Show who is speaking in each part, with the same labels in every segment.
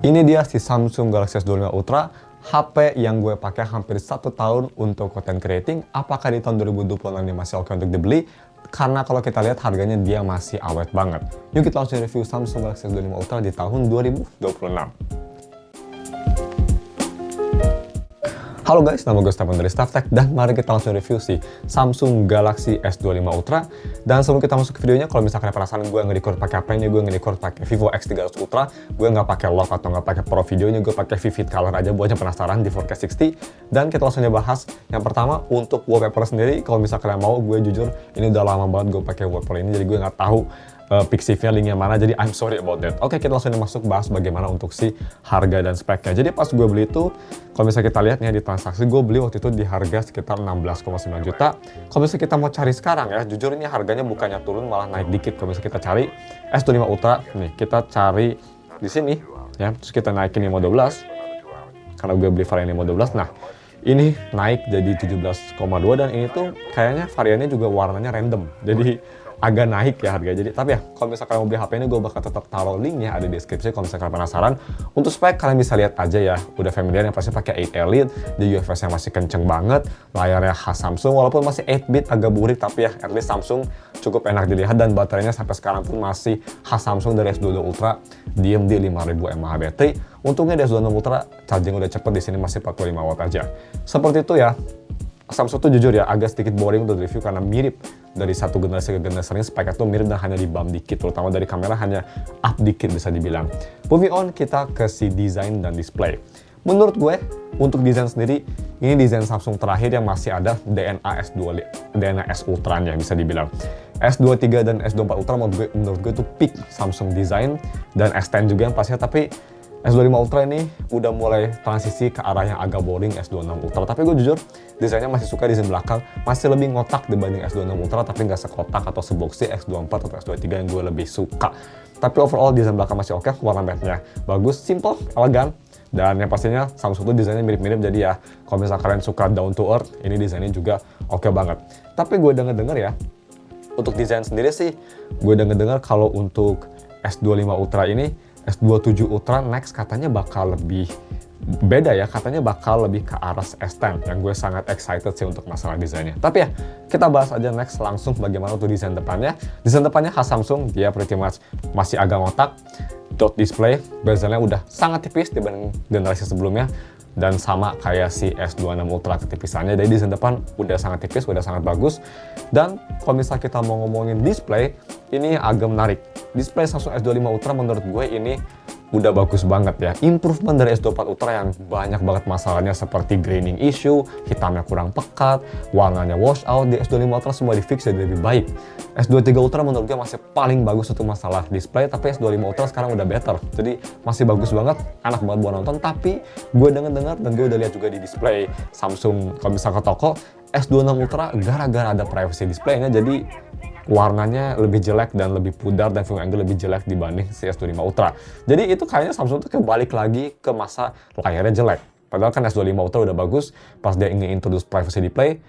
Speaker 1: Ini dia si Samsung Galaxy S25 Ultra, HP yang gue pakai hampir 1 tahun untuk content creating. Apakah di tahun 2026 ini masih oke untuk dibeli? Karena kalau kita lihat harganya dia masih awet banget. Yuk kita langsung review Samsung Galaxy S25 Ultra di tahun 2026. Halo guys, nama gue Stefan dari StefTech dan mari kita langsung review si Samsung Galaxy S25 Ultra. Dan sebelum kita masuk ke videonya, kalau misalkan penasaran gue nge-record pakai apa ini, gue nge-record pakai Vivo X300 Ultra. Gue nggak pakai lock atau nggak pakai pro videonya, gue pakai vivid color aja buat yang penasaran di 4K 60. Dan kita langsung bahas. Yang pertama untuk wallpaper sendiri, kalau misalkan kalian mau, gue jujur ini udah lama banget gue pakai wallpaper ini, jadi gue nggak tahu Pixify linknya mana, jadi I'm sorry about that. Oke, kita langsung masuk bahas bagaimana untuk si harga dan speknya. Jadi pas gue beli itu, kalau misalnya kita lihat nih di transaksi, gue beli waktu itu di harga sekitar 16,9 juta. Kalau misalnya kita mau cari sekarang ya, jujur ini harganya bukannya turun, malah naik dikit. Kalau misalnya kita cari S25 Ultra, nih kita cari di sini ya, terus kita naikin 512, karena gue beli varian 512. Nah, ini naik jadi 17,2 dan ini tuh kayaknya variannya juga warnanya random. Jadi agak naik ya harganya. Jadi tapi ya kalau misalkan mau beli HP ini, gue bakal tetap taruh linknya ada di deskripsi kalau misalkan penasaran. Untuk spek kalian bisa lihat aja ya, udah familiar yang pasti pakai 8 Elite, di UFS-nya masih kenceng banget, layarnya khas Samsung walaupun masih 8-bit agak burik, tapi ya at least Samsung cukup enak dilihat dan baterainya sampai sekarang pun masih khas Samsung dari S22 Ultra, diem di 5000 mAh baterai. Untungnya di S26 Ultra charging udah cepet, di sini masih 45 watt aja. Seperti itu ya. Samsung tuh jujur ya agak sedikit boring untuk review karena mirip dari satu generasi ke generasi lain, speknya tuh mirip dan hanya di bump dikit, terutama dari kamera hanya up dikit bisa dibilang. Moving on, kita ke si desain dan display. Menurut gue untuk desain sendiri ini desain Samsung terakhir yang masih ada DNA S Ultra-nya bisa dibilang. S23 dan S24 Ultra menurut gue tuh peak Samsung design, dan S10 juga yang pastinya, tapi S25 Ultra ini udah mulai transisi ke arah yang agak boring S26 Ultra. Tapi gue jujur, desainnya masih suka desain belakang, masih lebih ngotak dibanding S26 Ultra, tapi nggak sekotak atau seboxy S24 atau S23 yang gue lebih suka. Tapi overall desain belakang masih oke, warna matte-nya bagus, simple, elegan. Dan yang pastinya Samsung tuh desainnya mirip-mirip, jadi ya kalau misalnya kalian suka down to earth, ini desainnya juga oke banget. Tapi gue denger ya, untuk desain sendiri sih, gue denger kalau untuk S25 Ultra ini, S27 Ultra next katanya bakal lebih beda ya, katanya bakal lebih ke arah S10 yang gue sangat excited sih untuk masalah desainnya. Tapi ya kita bahas aja next langsung bagaimana untuk desain depannya. Desain depannya khas Samsung, dia pretty much masih agak ngotak. Dot display, bezelnya udah sangat tipis dibanding generasi sebelumnya, dan sama kayak si S26 Ultra ketipisannya. Jadi desain depan udah sangat tipis, udah sangat bagus. Dan kalau misalnya kita mau ngomongin display, ini agak menarik. Display Samsung S25 Ultra menurut gue ini udah bagus banget ya. Improvement dari S24 Ultra yang banyak banget masalahnya seperti graining issue, hitamnya kurang pekat, warnanya wash out. Di S25 Ultra semua di fix jadi lebih baik. S23 Ultra menurut gue masih paling bagus untuk masalah display, tapi S25 Ultra sekarang udah better. Jadi masih bagus banget, enak banget buat nonton. Tapi gue dengar dan gue udah lihat juga di display Samsung kalau misalnya ke toko, S26 Ultra gara-gara ada privacy displaynya jadi warnanya lebih jelek dan lebih pudar dan viewing angle lebih jelek dibanding si S25 Ultra. Jadi itu kayaknya Samsung tuh kebalik lagi ke masa layarnya jelek. Padahal kan S25 Ultra udah bagus, pas dia ingin introduce privacy display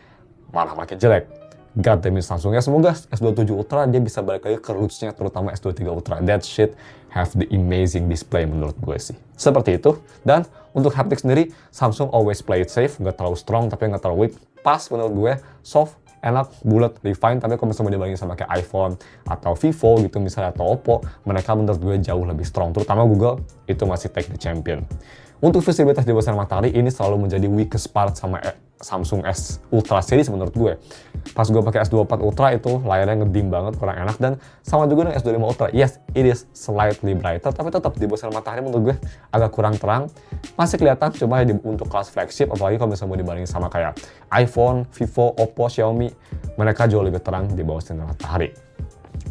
Speaker 1: malah makin jelek. God damn it Samsung ya, semoga S27 Ultra dia bisa balik lagi ke roots-nya, terutama S23 Ultra. That shit have the amazing display menurut gue sih. Seperti itu. Dan untuk haptic sendiri, Samsung always play it safe, nggak terlalu strong tapi nggak terlalu weak. Pas menurut gue, soft, enak, bulat, refine. Tapi kalau misalnya dibandingin sama kayak iPhone atau Vivo gitu misalnya, atau Oppo, mereka menurut gue jauh lebih strong. Terutama Google, itu masih take the champion. Untuk visibilitas di bawah sinar matahari, ini selalu menjadi weakest part sama Samsung S Ultra series menurut gue. Pas gue pakai S24 Ultra itu layarnya ngedim banget, kurang enak, dan sama juga dengan S25 Ultra. Yes, it is slightly brighter, tapi tetap di bawah sinar matahari menurut gue agak kurang terang. Masih kelihatan, cuma ya untuk kelas flagship, apalagi kalau misalnya mau dibandingin sama kayak iPhone, Vivo, Oppo, Xiaomi, mereka jauh lebih terang di bawah sinar matahari.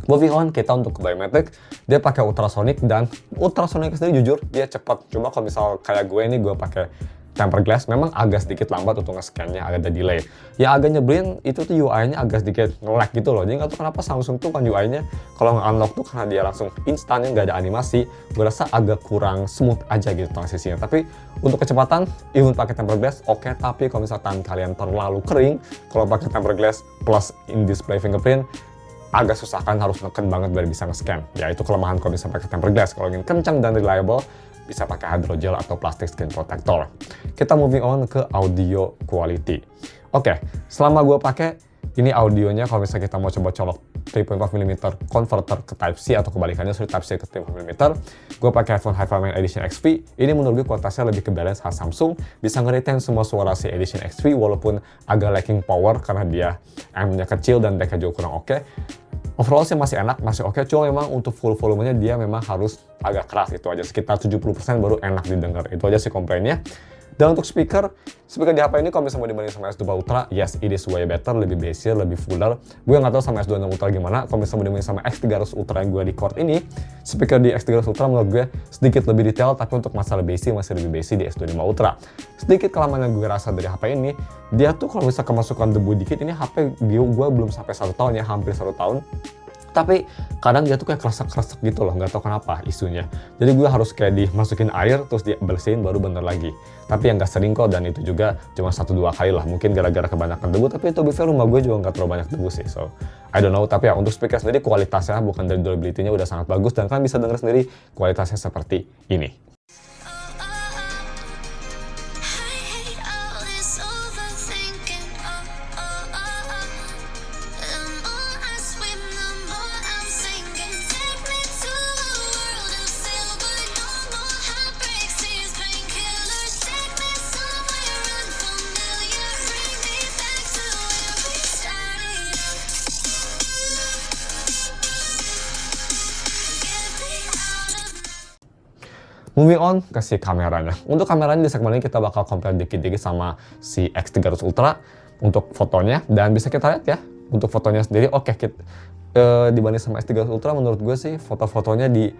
Speaker 1: Moving on, kita untuk biometric, dia pakai ultrasonic, dan ultrasonic sendiri jujur dia cepat. Cuma kalau misal kayak gue ini, gue pakai tempered glass, memang agak sedikit lambat untuk nge-scan-nya, agak ada delay. Ya agak nyebelin, itu tuh UI-nya agak sedikit nge-lag gitu loh. Jadi nggak tahu kenapa Samsung tuh kan UI-nya kalau nge-unlock tuh karena dia langsung instan, nggak ada animasi, gue rasa agak kurang smooth aja gitu transisinya. Tapi untuk kecepatan, even pakai tempered glass oke, tapi kalau misalkan kalian terlalu kering, kalau pakai tempered glass plus in-display fingerprint, agak susah kan, harus neken banget biar bisa nge-scan. Ya itu kelemahan kalau misalnya pakai tempered glass. Kalau ingin kencang dan reliable, bisa pakai hydrogel atau plastic screen protector. Kita moving on ke audio quality. Oke, selama gue pakai ini audionya, kalau misalnya kita mau coba colok 3.5mm converter ke Type-C atau kebalikannya, Type-C ke 3.5mm, gue pakai headphone HiFiMan Edition XV. Ini menurut gue kualitasnya lebih ke balance khas Samsung, bisa nge-retain semua suara si Edition XV walaupun agak lacking power karena dia amp-nya kecil dan deck-nya juga kurang oke. Overall sih masih enak, masih oke, cuma memang untuk full volumenya dia memang harus agak keras, itu aja, sekitar 70% baru enak didengar, itu aja sih komplainnya. Dan untuk speaker di HP ini kalau misalnya mau dibanding sama S2 Ultra, yes, it is way better, lebih bassy, lebih fuller. Gue nggak tahu sama S26 Ultra gimana, kalau misalnya mau dibanding sama X300 Ultra yang gue record ini, speaker di X300 Ultra menurut gue sedikit lebih detail, tapi untuk masalah bassy masih lebih bassy di S25 Ultra. Sedikit kelemahan yang gue rasa dari HP ini, dia tuh kalau misalnya kemasukan debu dikit, ini HP gue belum sampai 1 tahun ya, hampir 1 tahun. Tapi kadang dia tuh kayak kresek-kresek gitu loh, nggak tahu kenapa isunya. Jadi gue harus kayak dimasukin air, terus dibersihin baru bener lagi. Tapi yang nggak sering kok, dan itu juga cuma 1-2 kali lah. Mungkin gara-gara kebanyakan debu, tapi to be fair rumah gue juga nggak terlalu banyak debu sih. So, I don't know. Tapi ya untuk speaker sendiri kualitasnya, bukan dari durability-nya udah sangat bagus. Dan kalian bisa denger sendiri kualitasnya seperti ini. Moving on ke si kameranya. Untuk kameranya di segmen ini kita bakal compare dikit-dikit sama si X300 Ultra untuk fotonya, dan bisa kita lihat ya untuk fotonya sendiri. Oke, dibanding sama X300 Ultra menurut gue sih foto-fotonya di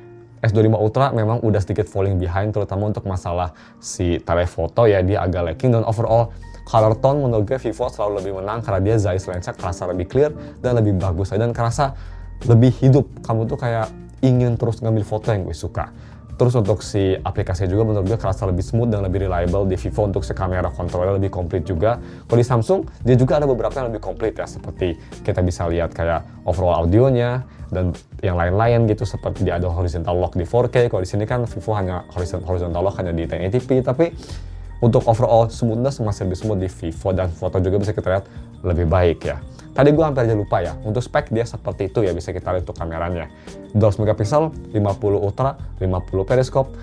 Speaker 1: S25 Ultra memang udah sedikit falling behind, terutama untuk masalah si telefoto ya, dia agak lacking. Dan overall color tone menurut gue Vivo selalu lebih menang karena dia Zeiss lensa kerasa lebih clear dan lebih bagus dan kerasa lebih hidup. Kamu tuh kayak ingin terus ngambil foto yang gue suka. Terus untuk si aplikasinya juga menurut gue kerasa lebih smooth dan lebih reliable di Vivo. Untuk si kamera kontrolnya lebih komplit juga. Kalau di Samsung dia juga ada beberapa yang lebih komplit ya, seperti kita bisa lihat kayak overall audionya dan yang lain-lain gitu, seperti dia ada horizontal lock di 4K. Kalau di sini kan Vivo hanya horizontal lock hanya di 1080p, tapi untuk overall smoothness masih lebih smooth di Vivo, dan foto juga bisa kita lihat lebih baik ya. Tadi gue hampir aja lupa ya, untuk spek dia seperti itu ya, bisa kita lihat untuk kameranya. 12 megapiksel, 50 ultra, 50 periskop,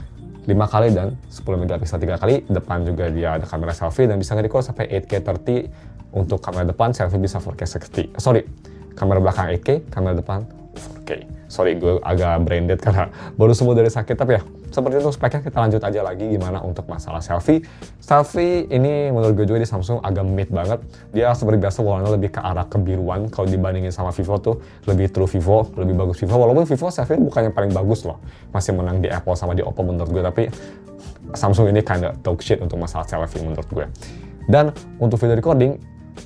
Speaker 1: 5 kali dan 10 megapiksel 3 kali. Depan juga dia ada kamera selfie dan bisa nge-record sampai 8K 30 untuk kamera depan, selfie bisa 4K 60. Sorry, kamera belakang 8K, kamera depan 4K. Sorry, gue agak brain dead karena baru sembuh dari sakit, tapi ya seperti itu speknya. Kita lanjut aja lagi gimana untuk masalah selfie. Selfie ini menurut gue juga di Samsung agak mid banget. Dia seperti biasa warnanya lebih ke arah kebiruan. Kalau dibandingin sama Vivo tuh lebih true Vivo, lebih bagus Vivo. Walaupun Vivo selfie bukan yang paling bagus loh, masih menang di Apple sama di Oppo menurut gue. Tapi Samsung ini kinda dog shit untuk masalah selfie menurut gue. Dan untuk video recording,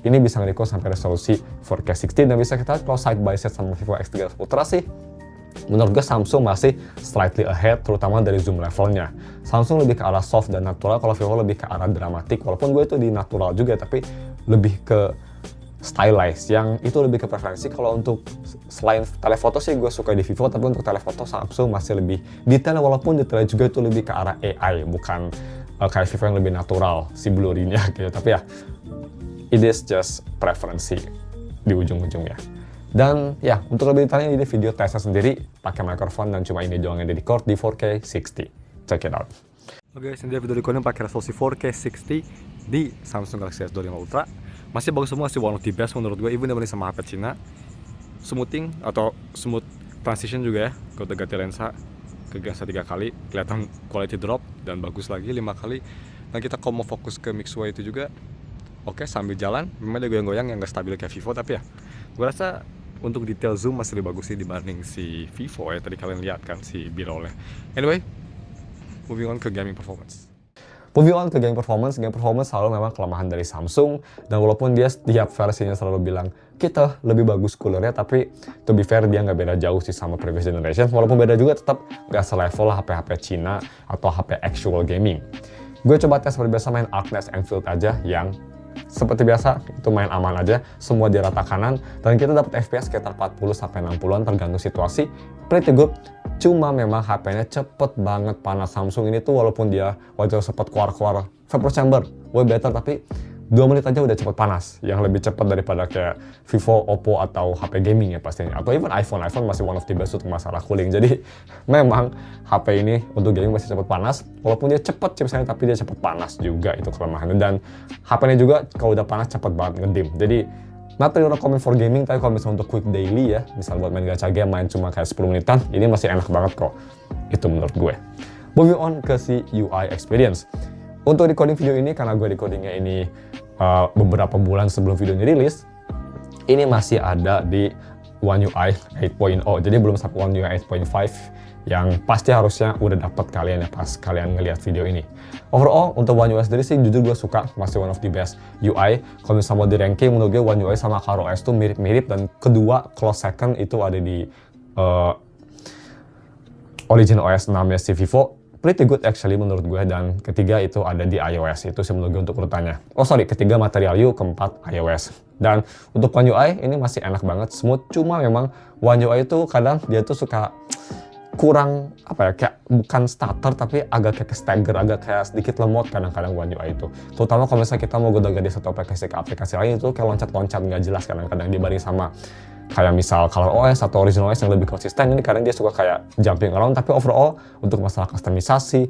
Speaker 1: ini bisa nge-record sampai resolusi 4K 60, dan bisa kita lihat kalau side by side sama Vivo X300 Ultra sih, menurut gue Samsung masih slightly ahead, terutama dari zoom levelnya. Samsung lebih ke arah soft dan natural, kalau Vivo lebih ke arah dramatik. Walaupun gue itu di natural juga, tapi lebih ke stylized, yang itu lebih ke preferensi. Kalau untuk selain telefoto sih gue suka di Vivo, tapi untuk telefoto Samsung masih lebih detail, walaupun detailnya juga itu lebih ke arah AI, bukan kayak Vivo yang lebih natural, si blurry-nya gitu. Tapi ya, it is just preferensi di ujung-ujungnya. Dan ya, untuk lebih detailnya ini video tesnya sendiri pakai mikrofon dan cuma ini doang yang di-record di 4K 60. Check it out. Oke, guys, ini dia video recording pakai resolusi 4K 60 di Samsung Galaxy S25 Ultra. Masih bagus semua, masih one of the best menurut gue, even dibanding sama HP Cina. Smoothing atau smooth transition juga ya, kalau udah ganti lensa ke lensa 3 kali, kelihatan quality drop dan bagus lagi 5 kali. Dan kita kalau mau fokus ke MIXUI itu juga oke, sambil jalan memang ada goyang-goyang yang gak stabil kayak Vivo, tapi ya gue rasa untuk detail zoom masih lebih bagus sih dibanding si Vivo ya, tadi kalian lihat kan si B-rollnya. Anyway, moving on ke gaming performance. Game performance selalu memang kelemahan dari Samsung, dan walaupun dia setiap versinya selalu bilang kita lebih bagus coolernya, tapi to be fair dia nggak beda jauh sih sama previous generation. Walaupun beda juga, tetap nggak selevel lah HP-HP Cina atau HP actual gaming. Gue coba tes seperti biasa main Arknest Enfield aja yang seperti biasa itu main aman aja, semua di rata kanan, dan kita dapat FPS sekitar 40-60an tergantung situasi, pretty good. Cuma memang HP-nya cepet banget panas. Samsung ini tuh walaupun dia wajar sempat keluar vapor chamber, way better, tapi 2 menit aja udah cepet panas, yang lebih cepat daripada kayak Vivo, Oppo, atau HP gaming ya pastinya, atau even iPhone masih one of the best untuk masalah cooling. Jadi memang HP ini untuk gaming masih cepet panas, walaupun dia cepet chipsetnya, tapi dia cepet panas juga, itu kelemahannya. Dan HP ini juga kalau udah panas cepet banget ngedim. Jadi not really recommend for gaming, tapi kalau misalnya untuk quick daily ya, misal buat main gacha game, main cuma kayak 10 menitan, ini masih enak banget kok, itu menurut gue. Moving on ke si UI experience. Untuk recording video ini, karena gue recordingnya ini beberapa bulan sebelum video ini rilis, ini masih ada di One UI 8.0, jadi belum sampai One UI 8.5 yang pasti harusnya udah dapat kalian ya pas kalian ngelihat video ini. Overall untuk One UI sendiri sih jujur gue suka, masih one of the best UI. Kalau misalnya mau di ranking, menurut gue One UI sama ColorOS tuh mirip-mirip, dan kedua close second itu ada di Origin OS 6 ya si Vivo. Pretty good actually menurut gue, dan ketiga itu ada di iOS, itu sih menurut gue untuk urutannya. Ketiga Material You, keempat iOS. Dan untuk One UI ini masih enak banget, smooth, cuma memang One UI itu kadang dia tuh suka kurang kayak bukan starter tapi agak kayak stagger, agak kayak sedikit lemot kadang-kadang One UI itu. Terutama kalau misalnya kita mau goda-gadi satu aplikasi ke aplikasi lain, itu kayak loncat-loncat nggak jelas kadang-kadang dibanding sama kayak misal ColorOS atau Origin OS yang lebih konsisten. Ini kadang dia suka kayak jumping around, tapi overall untuk masalah kustomisasi,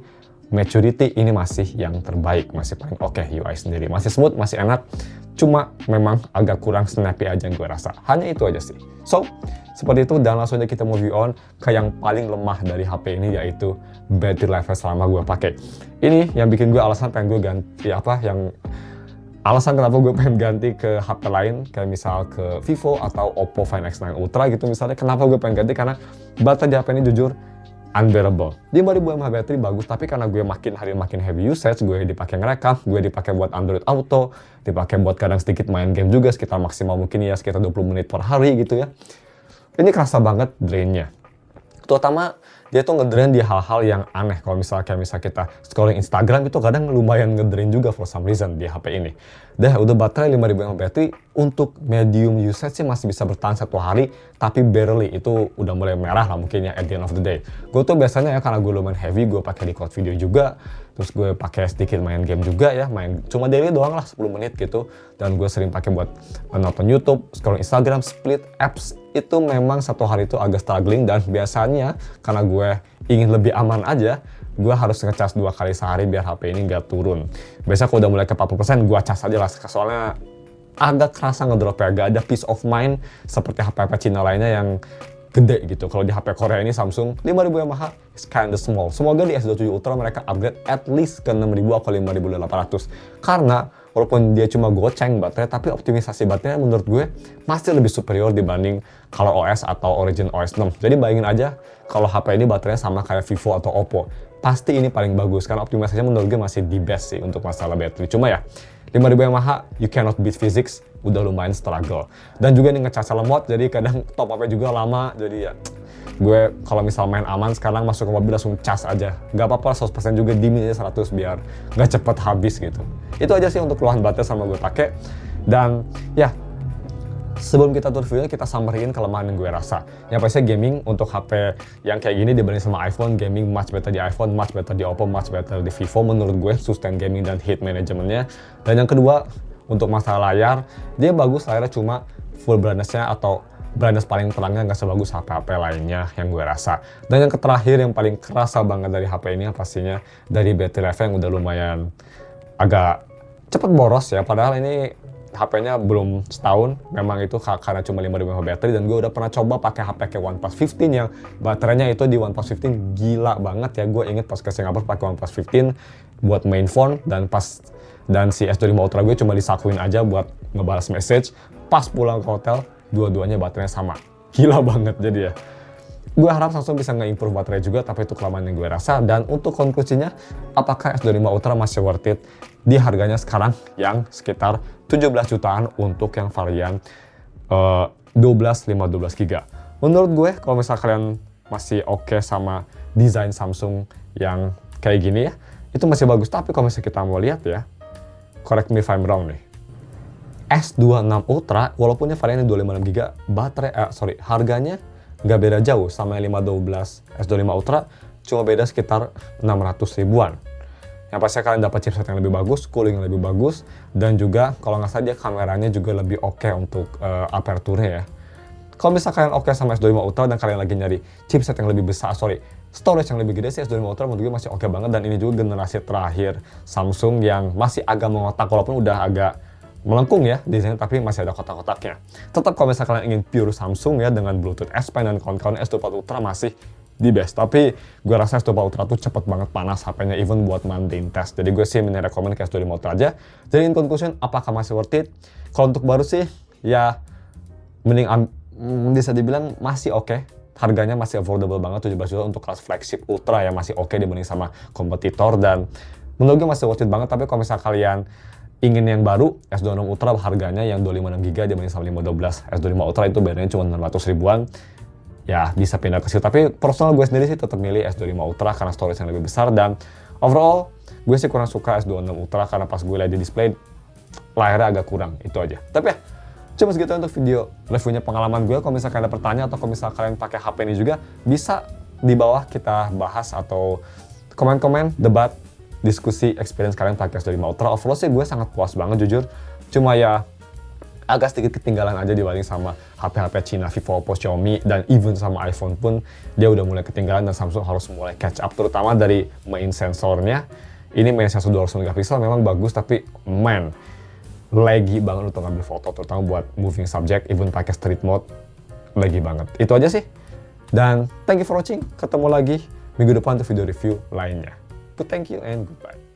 Speaker 1: maturity ini masih yang terbaik, masih paling oke UI sendiri. Masih smooth, masih enak, cuma memang agak kurang snappy aja yang gue rasa. Hanya itu aja sih. So, seperti itu, dan langsung aja kita move on ke yang paling lemah dari HP ini, yaitu battery life selama gue pakai. Ini yang bikin gue alasan pengen gue ganti alasan kenapa gue pengen ganti ke HP lain, kayak misal ke Vivo atau Oppo Find X9 Ultra gitu misalnya. Kenapa gue pengen ganti? Karena baterai di HP ini jujur unbearable. 5000 mAh baterai bagus, tapi karena gue makin hari makin heavy usage, gue dipakai ngerekam, gue dipakai buat Android Auto, dipakai buat kadang sedikit main game juga, sekitar maksimal mungkin ya sekitar 20 menit per hari gitu ya. Ini kerasa banget drainnya. Terutama dia tuh ngedrain di hal-hal yang aneh. Kalau misalnya kayak kita scrolling Instagram, itu kadang lumayan ngedrain juga for some reason di HP ini. Udah baterai 5000 mAh baterai, untuk medium usage sih masih bisa bertahan 1 hari, tapi barely, itu udah mulai merah lah mungkin ya at the end of the day. Gue tuh biasanya ya karena gue lumayan heavy, gue pakai record video juga, terus gue pakai sedikit main game juga ya, main cuma daily doang lah 10 menit gitu, dan gue sering pakai buat nonton YouTube, scrolling Instagram, split apps. Itu memang 1 hari itu agak struggling, dan biasanya karena gue ingin lebih aman aja, gue harus ngecas 2 kali sehari biar HP ini nggak turun. Biasanya kalau udah mulai ke 40%, gue cas aja lah, soalnya agak kerasa ngedrop ya, gak ada peace of mind seperti HP-HP Cina lainnya yang gede gitu. Kalau di HP Korea ini Samsung 5000 mAh is kinda small. Semoga di S27 Ultra mereka upgrade at least ke 6000 atau 5800. Karena walaupun dia cuma goceng baterai, tapi optimisasi baterainya menurut gue masih lebih superior dibanding ColorOS atau Origin OS 6. Jadi bayangin aja kalau HP ini baterainya sama kayak Vivo atau Oppo, pasti ini paling bagus karena optimisasinya menurut gue masih the best sih untuk masalah baterai. Cuma ya 5000 mAh, you cannot beat physics, udah lumayan struggle. Dan juga ini ngecasnya lemot, jadi kadang top up-nya juga lama, jadi ya gue kalau misal main aman sekarang masuk ke mobil langsung cas aja. Gak apa-apa 100% juga, dimin aja 100 biar gak cepet habis gitu. Itu aja sih untuk keluhan baterai sama gue pakai. Dan ya, sebelum kita tutup videonya, kita summarin kelemahan yang gue rasa. Yang pastinya gaming untuk HP yang kayak gini dibanding sama iPhone, gaming much better di iPhone, much better di Oppo, much better di Vivo menurut gue, sustain gaming dan heat managementnya. Dan yang kedua, untuk masalah layar, dia bagus layarnya, cuma full brightness-nya atau brightness paling terangnya nggak sebagus HP-HP lainnya yang gue rasa. Dan yang terakhir yang paling kerasa banget dari HP ini pastinya dari battery life yang udah lumayan agak cepet boros ya, padahal ini HP-nya belum setahun, memang itu karena cuma 5000 mAh baterai. Dan gue udah pernah coba pakai HP kayak OnePlus 15 yang baterainya itu di OnePlus 15 gila banget ya. Gue inget pas ke Singapura pakai OnePlus 15 buat main phone, dan si S25 Ultra gue cuma disakuin aja buat ngebalas message. Pas pulang ke hotel, dua-duanya baterainya sama. Gila banget. Jadi ya, gue harap Samsung bisa nge-improve baterai juga, tapi itu kelemahan yang gue rasa. Dan untuk konklusinya, apakah S25 Ultra masih worth it di harganya sekarang yang sekitar 17 jutaan untuk yang varian 12/512GB? Menurut gue, kalau misal kalian masih oke sama desain Samsung yang kayak gini ya, itu masih bagus. Tapi kalau misalnya kita mau lihat ya, correct me if I'm wrong nih, S26 Ultra, walaupun variannya 256GB, harganya nggak beda jauh sama yang 512 S25 Ultra, cuma beda sekitar 600 ribuan. Yang pasti kalian dapat chipset yang lebih bagus, cooling yang lebih bagus, dan juga kalau nggak salah dia kameranya juga lebih oke untuk aperture-nya ya. Kalau misalnya kalian oke sama S25 Ultra dan kalian lagi nyari chipset yang lebih besar, storage yang lebih gede sih, S25 Ultra menurut gue masih oke banget, dan ini juga generasi terakhir Samsung yang masih agak mengotak, walaupun udah agak melengkung ya desainnya, tapi masih ada kotak-kotaknya. Tetap kalau misalnya kalian ingin pure Samsung ya dengan Bluetooth S Pen dan kawan-kawan, S24 Ultra masih di best. Tapi gue rasa S24 Ultra tuh cepet banget panas HP-nya even buat mundane test. Jadi gue sih rekomend ke S25 Ultra aja. Jadi in conclusion, apakah masih worth it? Kalau untuk baru sih ya mending bisa dibilang masih oke. Harganya masih affordable banget, 17 juta untuk kelas flagship Ultra ya, masih oke dibanding sama kompetitor, dan menurut gue masih worth it banget. Tapi kalau misalnya kalian ingin yang baru, S26 Ultra harganya yang 256GB dibanding sama 512 S25 Ultra itu bedanya cuma 600 ribuan. Ya bisa pindah ke situ, tapi personal gue sendiri sih tetap milih S25 Ultra karena storage yang lebih besar, dan overall gue sih kurang suka S26 Ultra karena pas gue lihat di display layarnya agak kurang, itu aja. Tapi ya cuma segitu untuk video reviewnya pengalaman gue. Kalau misalkan ada pertanyaan atau kalau misalkan kalian pakai HP ini juga, bisa di bawah kita bahas atau komen-komen, debat, diskusi experience kalian pakai S25 Ultra. Overall sih gue sangat puas banget jujur, cuma ya agak sedikit ketinggalan aja dibanding sama HP-HP Cina, Vivo, Oppo, Xiaomi, dan even sama iPhone pun dia udah mulai ketinggalan, dan Samsung harus mulai catch up, terutama dari main sensornya. Ini main sensor 200 megapiksel memang bagus, tapi laggy banget untuk ngambil foto, terutama buat moving subject, even pakai street mode, laggy banget. Itu aja sih, dan thank you for watching. Ketemu lagi minggu depan untuk video review lainnya. Thank you and goodbye.